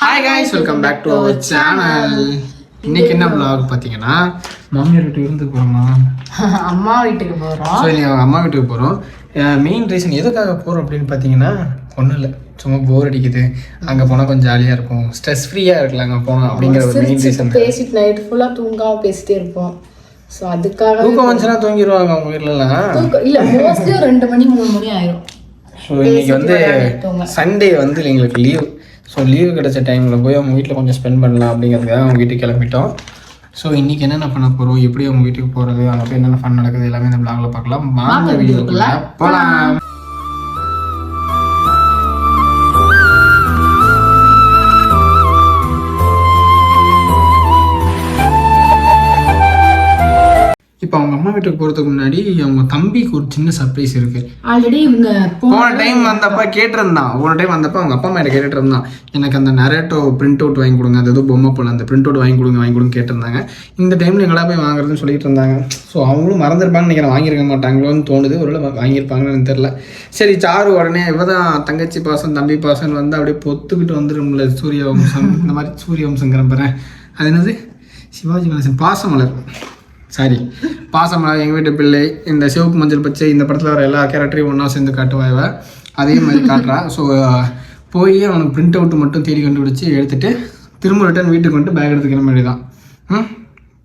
Hi guys, welcome back to our channel. இன்னைக்கு என்ன vlog பார்த்தீங்கன்னா, மாமியார் வீட்டுக்கு விருந்துக்கு போகிறோமா, அம்மா வீட்டுக்கு போகிறோம். ஸோ இன்னைக்கு அவங்க அம்மா வீட்டுக்கு போகிறோம். மெயின் ரீசன் எதுக்காக போகிறோம் அப்படின்னு பார்த்தீங்கன்னா, ஒன்றும் இல்லை, சும்மா போர் அடிக்குது. அங்கே போனால் கொஞ்சம் ஜாலியாக இருக்கும், ஸ்ட்ரெஸ் ஃப்ரீயாக இருக்கலாம் அங்கே போனோம் அப்படிங்கிற ஒரு மெயின் ரீசன். பேசிட்டு நைட் ஃபுல்லாக தூங்காமல் பேசிட்டே இருப்போம். ஸோ அதுக்காக தூக்கம் வந்துச்சுன்னா தூங்கிடுவாங்க அவங்க வீட்டிலலாம். இல்லை, மோஸ்ட்லி 2 மணி 3 மணி ஆயிரும். ஸோ இன்னைக்கு வந்து சண்டே வந்து எங்களுக்கு லீவ். ஸோ லீவு கிடைச்ச டைமில் போய் அவங்க வீட்டில் கொஞ்சம் ஸ்பெண்ட் பண்ணலாம் அப்படிங்கிறதுக்காக அவங்க வீட்டுக்கு கிளம்பிட்டோம். ஸோ இன்றைக்கி என்னென்ன பண்ண போகிறோம், எப்படி அவங்க வீட்டுக்கு போகிறது, அங்கே போய் என்னென்ன ஃபன் நடக்குது எல்லாமே இந்த vlogல பார்க்கலாம். வாங்க வீடியோக்குள்ள போகலாம். இப்போ அவங்க அம்மா வீட்டுக்கு போகிறதுக்கு முன்னாடி அவங்க தம்பிக்கு ஒரு சின்ன சர்ப்ரைஸ் இருக்குது. ஆல்ரெடி இவங்க போன டைம் வந்தப்போ கேட்டிருந்தான். அவங்க அப்பா அம்மா கேட்டுட்டு இருந்தான், எனக்கு அந்த நரேட்டோ பிரிண்ட் அவுட் வாங்கி கொடுங்க, அது ஏதோ பொம்மை போல அந்த பிரிண்ட் அவுட் வாங்கி கொடுங்க கேட்டிருந்தாங்க. இந்த டைமில் எங்களா போய் வாங்குறதுன்னு சொல்லிட்டு இருந்தாங்க. ஸோ அவங்களும் மறந்துருப்பாங்கன்னு நினைக்கிறேன், வாங்கியிருக்க மாட்டாங்களோன்னு தோணுது. ஒருவேளை வாங்கியிருப்பாங்கன்னு எனக்கு தெரில. சரி, சாரு உடனே இவதான் தங்கச்சி பாசம் தம்பி பாசம் வந்து அப்படியே பொத்துக்கிட்டு வந்துடும்ல, சூரிய வம்சம் இந்த மாதிரி சூரிய வம்சங்கிற பாரு, அது என்னது சிவாஜி கணேசன் பாசமலர், சாரி பாசமலர், எங்கள் வீட்டு பிள்ளை, இந்த சிவப்பு மஞ்சள் பச்சை, இந்த படத்தில் வர எல்லா கேரக்டரையும் ஒன்றா சேர்ந்து காட்டுவாய்வ, அதே மாதிரி காட்டுறா. ஸோ போய் அவனுக்கு பிரிண்ட் அவுட்டு மட்டும் தேடி கண்டுபிடிச்சி எடுத்துகிட்டு திரும்ப ரிட்டர்ன் வீட்டுக்கு வந்துட்டு பேக் எடுத்து கிளம்ப வேண்டியதான்.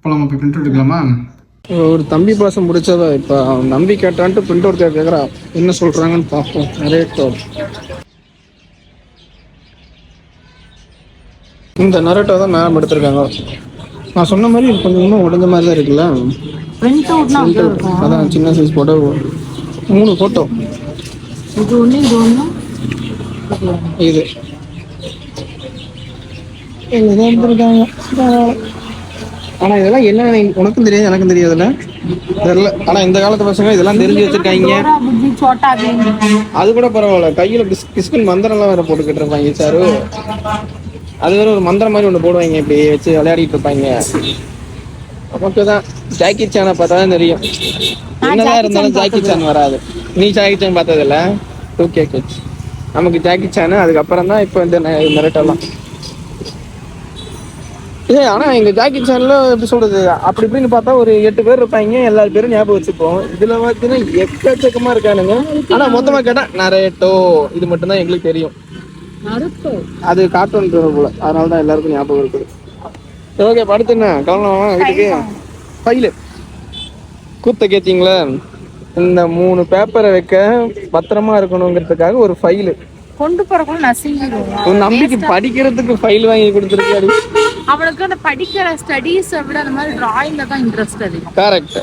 போகலாமா, போய் பிரிண்ட் அவுட் எடுக்கலாமா? ஒரு தம்பி பாசம் பிடிச்சதா. இப்போ அவன் நம்பி கேட்டான்ட்டு பிரிண்ட் அவுட் கேட்குறா, என்ன சொல்கிறாங்கன்னு பார்ப்போம். நரேட்டோ, இந்த நரேட்டோ தான் மேம் எடுத்திருக்காங்க. நான் சொன்ன மாதிரி கொஞ்சம் இன்னும் உடஞ்ச மாதிரி தான் இருக்குல்ல. அதான் சின்ன சைஸ் ஃபோட்டோ, 3 ஃபோட்டோ. இது எடுத்துருக்காங்க. ஆனால் இதெல்லாம் என்ன உனக்கும் தெரியாது எனக்கும் தெரியாதுல்ல, தெரியல. ஆனால் இந்த காலத்து பசங்க இதெல்லாம் தெரிஞ்சு வச்சிருக்காங்க. அது கூட பரவாயில்ல, கையில் கிஸ்கின் மந்திரம்லாம் வேற போட்டுக்கிட்டு இருப்பாங்க சாரு. அது வேற ஒரு மந்திரம் மாதிரி ஒன்று போடுவாங்க, இப்படி வச்சு விளையாடிட்டு இருப்பாங்க. நமக்கு தான் ஜாக்கி சானை பார்த்தா தான் தெரியும், என்னதான் இருந்தாலும் ஜாக்கி சான் வராது. நீ ஜாக்கி சான் பார்த்ததில்ல, 2K கிட்ஸ். நமக்கு ஜாக்கி சானு, அதுக்கப்புறம் தான் இப்போ இந்த நரேட்டோலாம். ஆனால் எங்கள் ஜாக்கி சானில் எப்படி சொல்கிறது, அப்படி இப்படின்னு பார்த்தா ஒரு 8 பேர் இருப்பாங்க, எல்லாரும் பேரும் ஞாபகம் வச்சுப்போம். இதில் பார்த்தீங்கன்னா எக்கச்சக்கமாக இருக்கானுங்க. ஆனால் மொத்தமாக கேட்டால் நரேட்டோ இது மட்டும்தான் எங்களுக்கு தெரியும். அது கார்ட்டூன் போல, அதனால தான் எல்லாருக்கும் ஞாபகம் இருக்குது. ஓகே, படுத்துண்ணா கிளம்பலாமா வீட்டுக்கு? ஃபைலு கூத்த கேத்தீங்களா, இந்த 3 பேப்பரை வைக்க பத்திரமா இருக்கணுங்கிறதுக்காக ஒரு ஃபைலு கொண்டு போறக்குள்ள நசிங்கிடும். உன் நம்பிக்கை படிக்கிறதுக்கு ஃபைல் வாங்கி கொடுத்துருக்காரு. அவளுக்கு அந்த படிக்கிற ஸ்டடீஸை விட அந்த மாதிரி டிராயிங்ல தான் இன்ட்ரெஸ்ட் அதிகம். கரெக்ட்.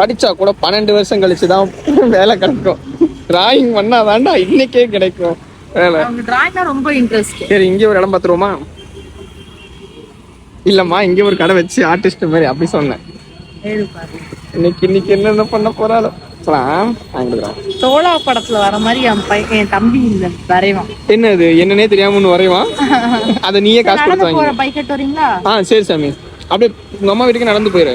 படிச்சா கூட 12 வருஷம் கழிச்சு தான் வேலை கிடைக்கும். டிராயிங் பண்ணாதாண்டா இன்னைக்கே கிடைக்கும் வேலை. டிராயிங்னா ரொம்ப இன்ட்ரெஸ்ட். சரி, இங்கே ஒரு இடம் பார்த்துருவோமா? இல்லம்மா, இங்கே ஒரு கடை வச்சு ஆர்டிஸ்ட் மாதிரி அப்படி சொன்னேன். இன்னைக்கு என்னென்ன பண்ண போறாலும் தோழா படத்துல வர மாதிரி என் தம்பி இல்ல வரைவான். என்னது என்னன்னே தெரியாம ஒண்ணு வரைவான். அத நீயே காசு கொடுத்து வாங்கி பைக் கட்ட வரீங்களா? சரி சாமி, அப்படியே உங்க அம்மா வீட்டுக்கு நடந்து போயிரு.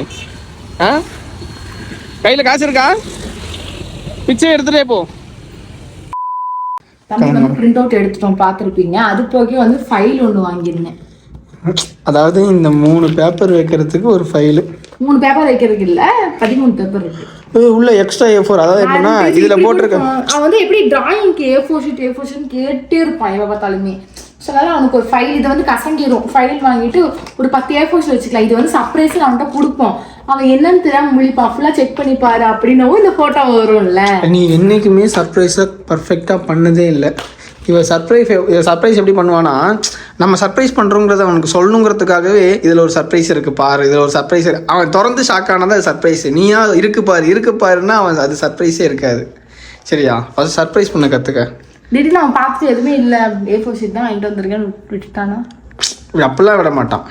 கையில காசு இருக்கா? பிச்சை எடுத்துட்டே போ. தம்பி வந்து பிரிண்ட் அவுட் எடுத்துட்டோம், பார்த்துருப்பீங்க. அது போக வந்து ஃபைல் ஒன்று வாங்கியிருந்தேன். அதாவது இந்த 3 பேப்பர் வைக்கிறதுக்கு ஒரு ஃபைலு. 3 பேப்பர் வைக்கிறதுக்கு இல்ல, 13 பேப்பர் இருக்கு உள்ள எக்ஸ்ட்ரா A4. அதாவது எப்படின்னா இதுல போட்டிருக்கேன். அவன் வந்து எப்படி டிராயிங்க்கு A4 ஷீட் கேட்டே இருப்பான் இவ பார்த்தாலுமே. ஸோ அதனால அவனுக்கு ஒரு ஃபைல், இதை வந்து கசங்கிடும். ஃபைல் வாங்கிட்டு ஒரு 10 A4 ஷீட் வச்சுக்கலாம். இது வந்து சர்ப்ரைஸ் அவன்கிட்ட கொடுப்போம். அவன் என்னன்னு தெரியாம முழிப்பான், ஃபுல்லாக செக் பண்ணி பாரு அப்படின்னவும் இந்த ஃபோட்டோ வரும்ல. நீ என்னைக்குமே சர்ப்ரைஸை பர்ஃபெக்டாக பண்ணதே இல்லை. இவன் சர்ப்ரைஸ் எப்படி பண்ணுவானா, நம்ம சர்ப்ரைஸ் பண்ணுறோங்கிறத அவனுக்கு சொல்லணுங்கிறதுக்காகவே இதில் ஒரு சர்ப்ரைஸ் இருக்குது பாரு, இதில் ஒரு சர்ப்ரைஸ் இருக்குது. அவன் திறந்து ஷாக் ஆனதான் அது சர்ப்ரைஸ். நீயா இருக்கு பாருன்னா அவன் அது சர்ப்ரைஸே இருக்காது. சரியா? ஃபர்ஸ்ட் சர்ப்ரைஸ் பண்ண கற்றுக்க. திடீர்னு அவன் பார்த்துட்டு எதுவுமே இல்லை, A4 ஷீட் தான் வாங்கிட்டு வந்திருக்கேன்னு விட்டுட்டானா? அப்படிலாம் விட மாட்டான்.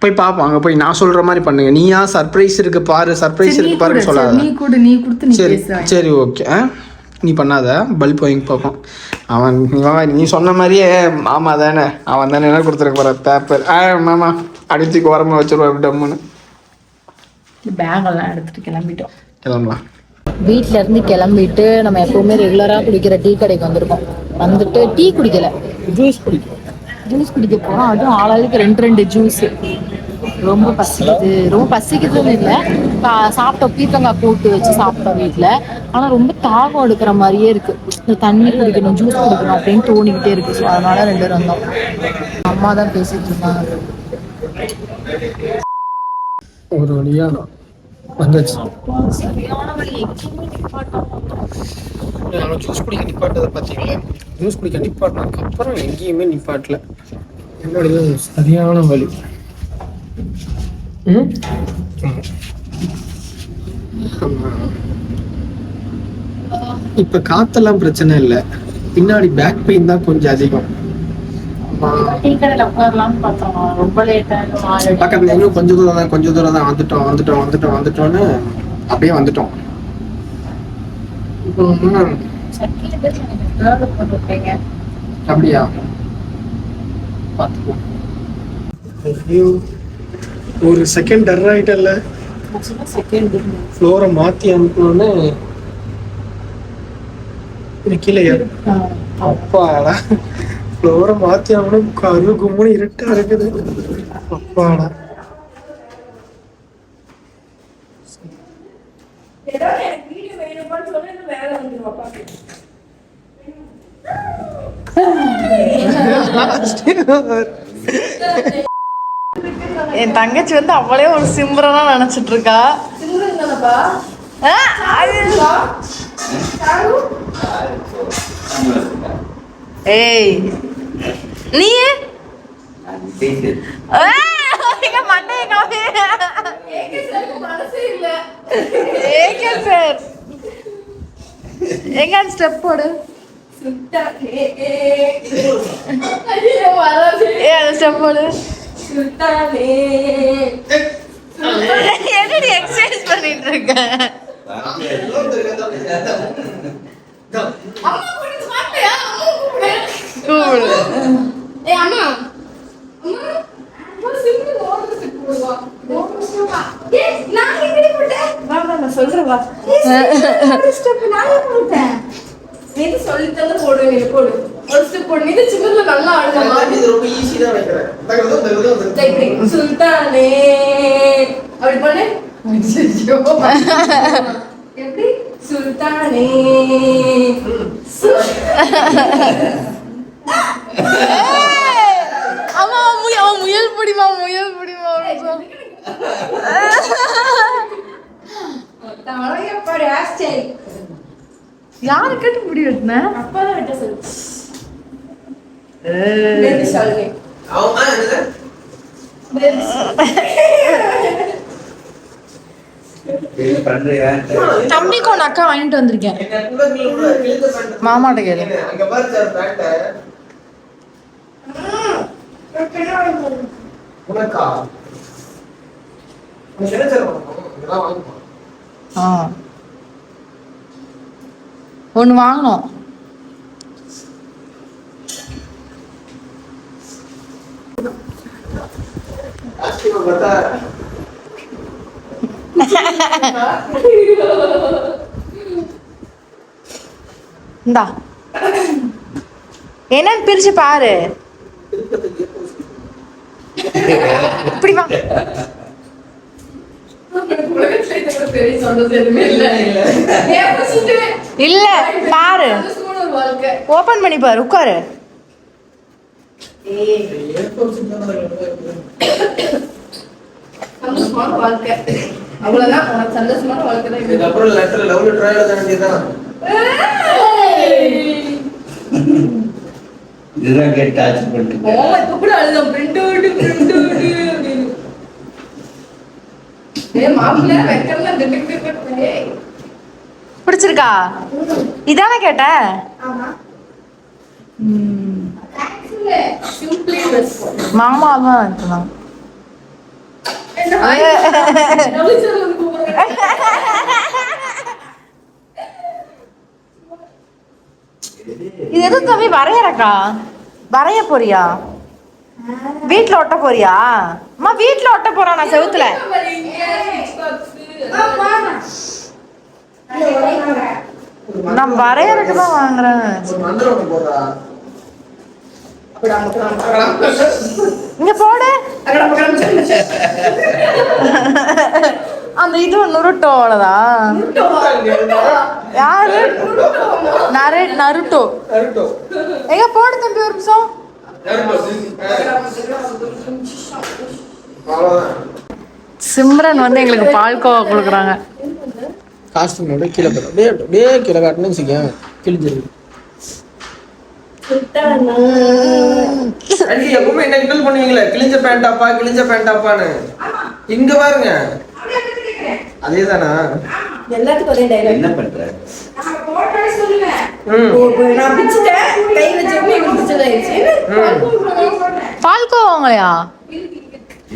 போய் பார்ப்போம், அங்கே போய் நான் சொல்கிற மாதிரி பண்ணுங்க. நீயா சர்ப்ரைஸ் இருக்கு பாரு, சர்ப்ரைஸ் இருக்கு பாருன்னு சொல்லாத. நீ கொடுத்து சரி சரி ஓகே, நீ பண்ணாத, பல்ப் வாங்கி பார்ப்போம். அவன் நீ சொன்ன மாதிரியே மாமா தானே, அவன் தானே என்ன கொடுத்துருக்க போகிற பேப்பர். மாமா அடிச்சுக்கு உரமா வச்சுருவோம் டம்முன்னு. பேக்கெல்லாம் எடுத்துகிட்டு கிளம்பலாம். வீட்டில இருந்து கிளம்பிட்டு நம்ம எப்பவுமே ரெகுலராக குடிக்கிற டீ கடைக்கு வந்திருக்கோம். வந்துட்டு டீ குடிக்கல, ஜூஸ் குடிக்கும். ஜூஸ் குடிக்க போறோம். அதுவும் ஆளாளுக்கு 2 ஜூஸ். ரொம்ப பசிக்குதுன்னு இல்லை, சாப்பிட்டோம். பீர்க்கங்காய் கூட்டு வச்சு சாப்பிட்டோம் வீட்டில். ஆனால் ரொம்ப தாகம் எடுக்கிற மாதிரியே இருக்கு. இந்த தண்ணி குடிக்கணும், ஜூஸ் குடிக்கணும் அப்படின்னு தோணிக்கிட்டே இருக்கு. ஸோ அதனால 2 பேரும் வந்தோம். அம்மா தான் பேசிட்டு இருந்தாங்க. ஒரு வழியா வந்துச்சு. சரியான வழி. ஜூஸ் குடிக்க நிப்பாட்டதை பார்த்தீங்களா? ஜூஸ் குடிக்க நிப்பாட்டினதுக்கு அப்புறம் எங்கேயுமே நிப்பாட்டல. என்னோட சரியான வழி. இப்ப காத்தெல்லாம் பிரச்சனை இல்லை, பின்னாடி பேக் பெயின் தான் கொஞ்சம் அதிகம். பக்கத்துல இன்னும் கொஞ்ச தூரம் தான் வந்துட்டோம்னு அப்படியே வந்துட்டோம். அப்படியா? ஒரு செகண்ட் டர் ஆயிட்டல்ல. ஃப்ளோரை மாத்தி அனுப்பணும்னு கீழே அப்பாடா, ஃப்ளோரை மாத்தி அனுப்பணும். கரு கும்முன்னு இருட்டா இருக்குது. அப்பாடா, என் தங்கச்சி வந்து அவளே ஒரு சிம்ரனா நினைச்சிட்டு இருக்கா. ஏய் நீ எங்க ஸ்டெப் போடு. ஸ்டெப் போடு. என்னடி எக்ஸசைஸ் பண்ணிட்டு இருக்க? சுல்தானே அப்படி பண்ணு. எப்படி சுல்தானே? ஆமா, முயல் பிடிமா. யாரு கேட்டு முடி வெட்டின? அப்பாதான் வெட்ட சொல்லு. தம்பிக்கு ஒன்று அக்கா வாங்கிட்டு வந்திருக்கேன். மாமாட்ட கேளு. ஒன்று வாங்கணும். இந்தா என்னன்னு பிரிச்சு பாரு. இப்படி வா. இல்ல பாரு, ஓபன் பண்ணி பாரு. உட்காரு. சந்தோஷமான வாழ்க்கை அவ்வளவுதான். உனக்கு சந்தோஷமான வாழ்க்கை தான். இதுக்கப்புறம் லெட்டர் லவ் லெட்டர் எழுத வேண்டியதுதான். இதுதான் கேட்டு ஆச்சு பண்ணிட்டு இப்ப கூட அழுதம். பிரிண்ட் அவுட் அப்படின்னு. மாப்பிள்ள வைக்கலாம். பிடிச்சிருக்கா? இதானே கேட்ட? மாமா தான் இருக்கலாம். இது எதுவும் தம்பி வரையறக்கா? வரைய போறியா? வீட்டுல ஒட்ட போறியா? அம்மா வீட்டுல ஒட்ட போறான் நான் செவுத்துல. நான் வரையறதுக்கு தான் வாங்குறேன். இங்க போடு. அந்த இது நுருட்டோ அவ்வளோதான். யாரு? நருட்டோ. எங்க போடு தம்பி ஒரு நிமிஷம். சிம்ரன் வந்து எங்களுக்கு பால்கோவா கொடுக்குறாங்க. காஸ்டியூமோட கீழே போதும் அப்படியே கீழே காட்டணும்னு வச்சுக்கேன் கிழிஞ்சிருக்கு. எப்பவுமே என்ன கிண்டல் பண்ணுவீங்களே கிழிஞ்ச பேண்டாப்பான்னு இங்க பாருங்க அதேதானா எல்லாத்துக்கும் ஒரே டைலாக். என்ன பண்ற? நான் பிடிச்சிட்டேன், கை வச்சப்போ எனக்கு பிடிச்சதாயிருச்சு. பால்கோவாங்களையா?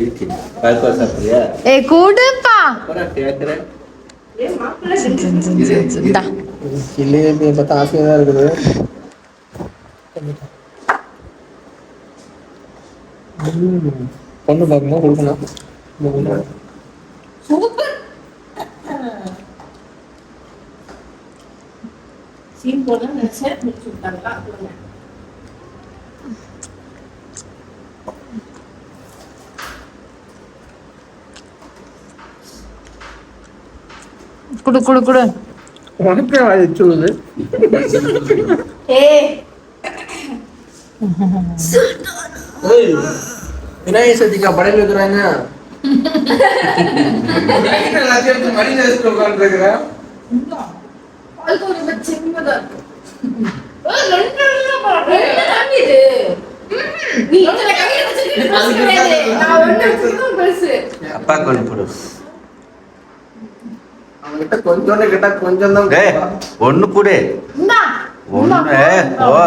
இருக்கு. பால்கோ சாப்பிடுறியா? ஏய் கூடுப்பா. அப்புறம் கேட்குறேன். இந்தா. இல்லையே பார்த்தா ஆசையாக தான் இருக்குது. பொண்ணு பார்க்கணும் கொடுக்கணும். சூப்பர். சீன் போட நினைச்சேன், முடிச்சு விட்டாங்களா? குடு குடு குடு. உனக்கே சொல்லுது. விநாயகர் சதுர்த்திக்கா படையில் இருக்கிறாங்க. அப்பா கொண்டு போடு. அவன்கிட்ட கொஞ்சோன்னு கேட்டா கொஞ்சம் தான். ஒண்ணு கூட ஒண்ணு ஓ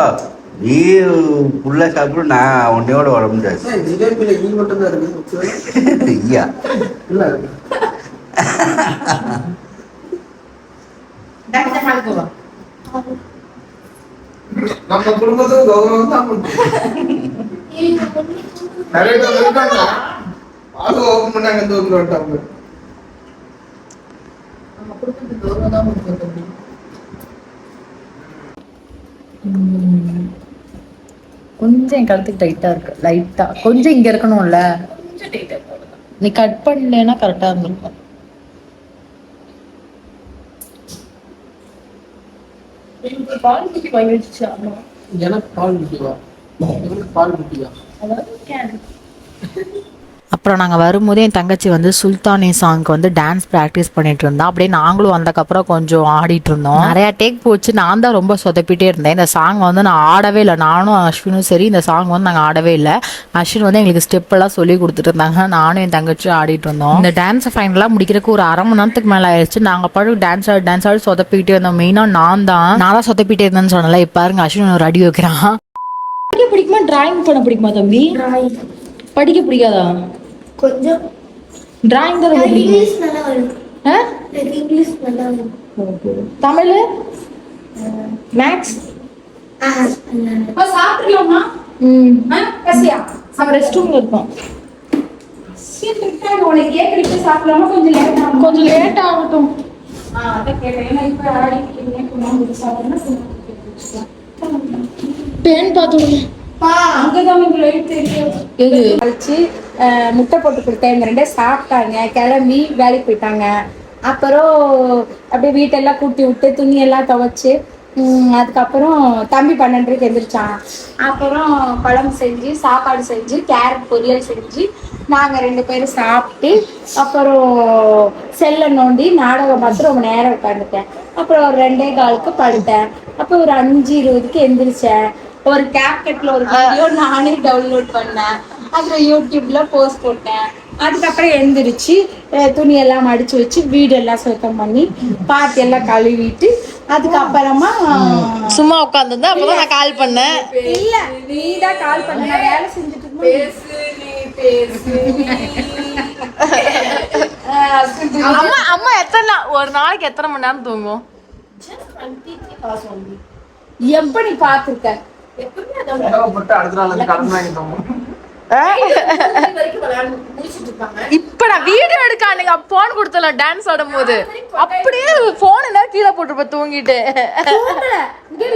நீ புள்ள சாப்பிடு, நான் உன்னையோட வர முடியாது. ஜிலேபியில ஈ மட்டும் தான் இருக்கு. ஐயா இல்ல நம்ம குடும்பத்துக்கு கௌரவம் தான் நிறைய பேர் இருக்காங்க. அது ஓப்பன் பண்ணாங்க இந்த ஊர்ல வந்துட்டாங்க. நம்ம குடும்பத்துக்கு கௌரவம் தான் முக்கியம். கொஞ்சம் என் கழுத்துக்கு டைட்டா இருக்கு. லைட்டா கொஞ்சம் இங்க இருக்கணும்ல. கொஞ்சம் டைட்டா போடுங்க. நீ கட் பண்ணலன்னா கரெக்டா இருந்திருக்கும். எனக்கு பால் குட்டி வாங்கி வச்சுச்சு அம்மா. எனக்கு பால் குட்டியா? எனக்கு பால் குட்டியா? அதாவது கேன். அப்புறம் நாங்கள் வரும்போது என் தங்கச்சி வந்து சுல்தானி சாங்க்கு வந்து டான்ஸ் ப்ராக்டிஸ் பண்ணிட்டு இருந்தா. அப்படியே நாங்களும் வந்தக்கப்புறம் கொஞ்சம் ஆடிட்டு இருந்தோம். நிறையா டேக் போச்சு. நான் தான் ரொம்ப சொதப்பிட்டே இருந்தேன். இந்த சாங் வந்து நான் ஆடவே இல்லை. நானும் அஸ்வினும் சரி இந்த சாங் வந்து நாங்கள் ஆடவே இல்லை. அஸ்வின் வந்து எங்களுக்கு ஸ்டெப் எல்லாம் சொல்லி கொடுத்துட்டு இருந்தாங்க. நானும் என் தங்கச்சியும் ஆடிட்டு இருந்தோம். இந்த டான்ஸை ஃபைனலாக முடிக்கிறதுக்கு ஒரு அரை மணி நேரத்துக்கு மேலே ஆயிடுச்சு. நாங்கள் பாட்டு டான்ஸ் ஆடி சொதப்பிக்கிட்டே இருந்தோம். மெயினாக நான் தான் சொதப்பிட்டே இருந்தேன்னு சொன்னல. இப்போ பாருங்க அஸ்வின் ஒரு அடி வைக்கிறான். படிக்க பிடிக்குமா டிராயிங் பண்ண பிடிக்குமா தம்பி? படிக்க பிடிக்காதா? கொஞ்சம் டிராயிங் தான் ரொம்ப பிடிக்கும். இங்கிலீஷ் நல்லா வரும். எனக்கு இங்கிலீஷ் நல்லா வரும். தமிழ், மேக்ஸ். சாப்பிடலாமா? பசியா? நம்ம ரெஸ்ட் ரூம்ல இருக்கோம். உனக்கு கேட்கறதுக்கு சாப்பிடலாமா? கொஞ்சம் லேட் ஆகட்டும். அதான் கேட்டேன். ஏன்னா இப்ப ஆடிட்டு சாப்பிடணும். பேன் பார்த்து அங்கதான் லைட் தெரியும். எது கழிச்சு முட்டை போட்டு கொடுத்தேன். இவங்க ரெண்டே சாப்பிட்டாங்க, கிளம்பி வேலைக்கு போயிட்டாங்க. அப்புறம் அப்படியே வீட்டெல்லாம் கூட்டி விட்டு துணியெல்லாம் துவைச்சு அதுக்கப்புறம் தம்பி 12:30 எந்திரிச்சான். அப்புறம் குழம்பு செஞ்சு சாப்பாடு செஞ்சு கேரட் பொரியல் செஞ்சு நாங்கள் 2 பேரும் சாப்பிட்டு அப்புறம் செல்லை நோண்டி நாடகம் பார்த்து ரொம்ப நேரம் உட்காந்துட்டேன். அப்புறம் ஒரு 2:15க்கு படுத்தேன். அப்புறம் ஒரு 5:20க்கு எந்திரிச்சேன். ஒரு கேப்கட்ல ஒரு வீடியோ நானே டவுன்லோட் பண்ணேன். அப்புறம் யூடியூப்ல போஸ்ட் போட்டேன். அதுக்கப்புறம் எந்திரிச்சு துணியெல்லாம் மடிச்சு வச்சு வீடெல்லாம் சுத்தம் பண்ணி பாத்தி எல்லாம் கழுவிட்டு அதுக்கப்புறமா சும்மா உட்காந்துருந்தா அப்பதான் நான் கால் பண்ணேன். இல்ல நீதான் கால் பண்ண. நான் வேலை செஞ்சுட்டு அம்மா அம்மா ஒரு நாளைக்கு எத்தனை மணி நேரம் தூங்கும்? எப்ப நீ பாத்துருக்க? அடுத்த நாள் வந்து கடன் வாங்கிட்டோம். இப்ப நான் வீடியோ எடுக்க அன்னைக்கு போன் கொடுத்தல டான்ஸ் ஆடும் போது அப்படியே போன் என்ன கீழே போட்டுருப்ப தூங்கிட்டு.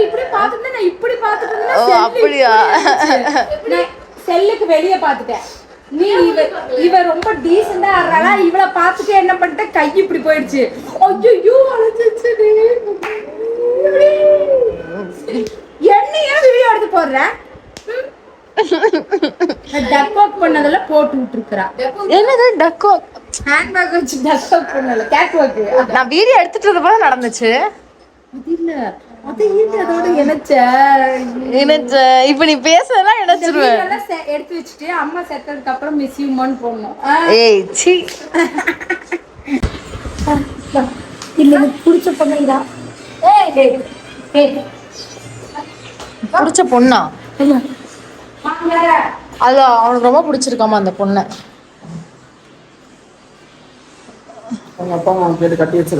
இப்படி பாத்துட்டு நான் இப்படி பாத்துட்டு ஓ அப்படியா? செல்லுக்கு வெளிய பாத்துட்டேன். நீ இவ ரொம்ப டீசெண்டா ஆடுறாளா, இவளை பார்த்துட்டு என்ன பண்ணிட்ட, கை இப்படி போயிடுச்சு. ஐயோ அழைச்சிச்சு. என்னையா வீடியோ எடுத்து போடுற? டக்வாக் பண்ணதுல போட்டு விட்டுருக்கா. என்னது டக்வாக்? ஹேண்ட்பேக் வச்சு டக்வாக் பண்ணல, கேட்வாக். நான் வீடியோ எடுத்துட்டு இருந்தப்ப நடந்துச்சு. அது இல்ல, அது இது அதோட இணைச்ச. இப்ப நீ பேசலாம் இணைச்சிருவேன். எடுத்து வச்சுட்டு அம்மா செத்ததுக்கு அப்புறம் மிஸ் யூமான்னு போடணும். ஏய் சி. இல்ல எனக்கு பிடிச்ச பொண்ணு இதான். பிடிச்ச பொண்ணா? அது அவனுக்கு ரொம்ப பிடிச்சிருக்காமா அந்த பொண்ணை.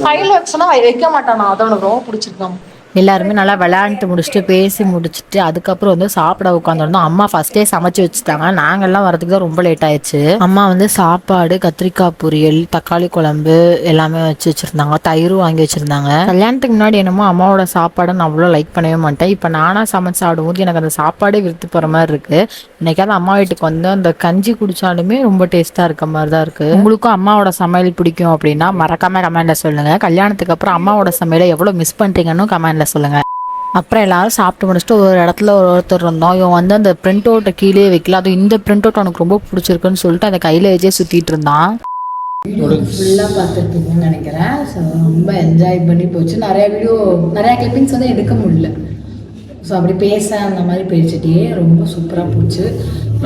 ஃபைல் வச்சனா வைக்க மாட்டானா, அது அவனுக்கு ரொம்ப பிடிச்சிருக்காமா. எல்லாருமே நல்லா விளையாண்டு முடிச்சுட்டு பேசி முடிச்சுட்டு அதுக்கப்புறம் வந்து சாப்பிட உட்காந்துருந்தோம். அம்மா ஃபர்ஸ்டே சமைச்சு வச்சுட்டாங்க. நாங்கள்லாம் வரதுக்கு தான் ரொம்ப லேட் ஆயிடுச்சு. அம்மா வந்து சாப்பாடு, கத்திரிக்காய் பொரியல், தக்காளி குழம்பு எல்லாமே வச்சிருந்தாங்க. தயிரும் வாங்கி வச்சிருந்தாங்க. கல்யாணத்துக்கு முன்னாடி என்னமோ அம்மாவோட சாப்பாடை நான் அவ்வளோ லைக் பண்ணவே மாட்டேன். இப்போ நானா சமைச்சு சாப்பிடும்போது எனக்கு அந்த சாப்பாடே விருத்து போகிற மாதிரி இருக்கு. இன்னைக்காவது அம்மா வீட்டுக்கு வந்து அந்த கஞ்சி குடிச்சாலுமே ரொம்ப டேஸ்டா இருக்க மாதிரி தான் இருக்கு. உங்களுக்கும் அம்மாவோட சமையல் பிடிக்கும் அப்படின்னா மறக்காம கமெண்ட்ல சொல்லுங்க. கல்யாணத்துக்கு அப்புறம் அம்மாவோட சமையலை எவ்வளோ மிஸ் பண்றீங்கன்னு கமெண்ட்ல சொல்லுங்க. அப்புறம் எல்லாரும் சாப்பிட்டு முடிச்சுட்டு ஒரு இடத்துல ஒருத்தர் இருந்தோம். இவன் வந்து அந்த பிரிண்ட் அவுட்டை கீழே வைக்கல. அது இந்த பிரிண்ட் அவுட் அவனுக்கு ரொம்ப பிடிச்சிருக்குன்னு சொல்லிட்டு அதை கையில வச்சே சுத்திட்டு இருந்தான். ஃபுல்லாக பார்த்துருப்பீங்கன்னு நினைக்கிறேன். ஸோ ரொம்ப என்ஜாய் பண்ணி போச்சு. நிறைய கிளிப்பிங்ஸ் வந்து எடுக்க முடியல. ஸோ அப்படி பேச அந்த மாதிரி பேசிட்டே ரொம்ப சூப்பராக போச்சு.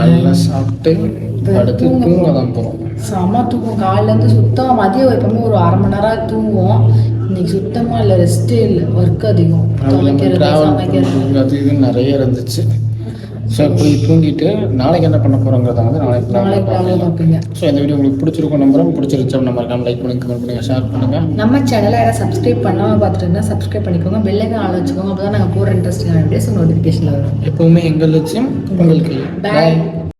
நல்லா சாப்பிட்டு அடுத்து தூங்க தான் போகிறோம். செம்ம தூக்கம். காலையிலேருந்து சுத்தமாக மதியம் எப்பவுமே ஒரு அரை மணி நேரம் தூங்குவோம். இன்னைக்கு சுத்தமாக இல்லை, ரெஸ்ட்டே இல்லை, ஒர்க் அதிகம். துவைக்கிறது, சமைக்கிறது அது இது நிறைய இருந்துச்சு. ஸோ இப்படி தூங்கிட்டு நாளைக்கு என்ன பண்ண போகிறோங்கிறத வந்து நாளைக்கு பார்ப்பீங்க. ஸோ இந்த வீடியோ உங்களுக்கு பிடிச்சிருக்கும் நம்புறோம். பிடிச்சிருச்சு நம்ம மறக்காம லைக் பண்ணி கமெண்ட் பண்ணுங்கள், ஷேர் பண்ணுங்கள். நம்ம சேனலை யாராவது சப்ஸ்கிரைப் பண்ணாமல் பார்த்துட்டு இருந்தால் சப்ஸ்கிரைப் பண்ணிக்கோங்க. பெல்லைக்கான ஆள் வச்சுக்கோங்க. அப்போ தான் நாங்கள் போகிற இன்ட்ரெஸ்டிங்கான வீடியோஸ் நோட்டிஃபிகேஷனில் வரும். எப்போவுமே எங்கள் லட்சியம் உங்களுக்கு. பாய்.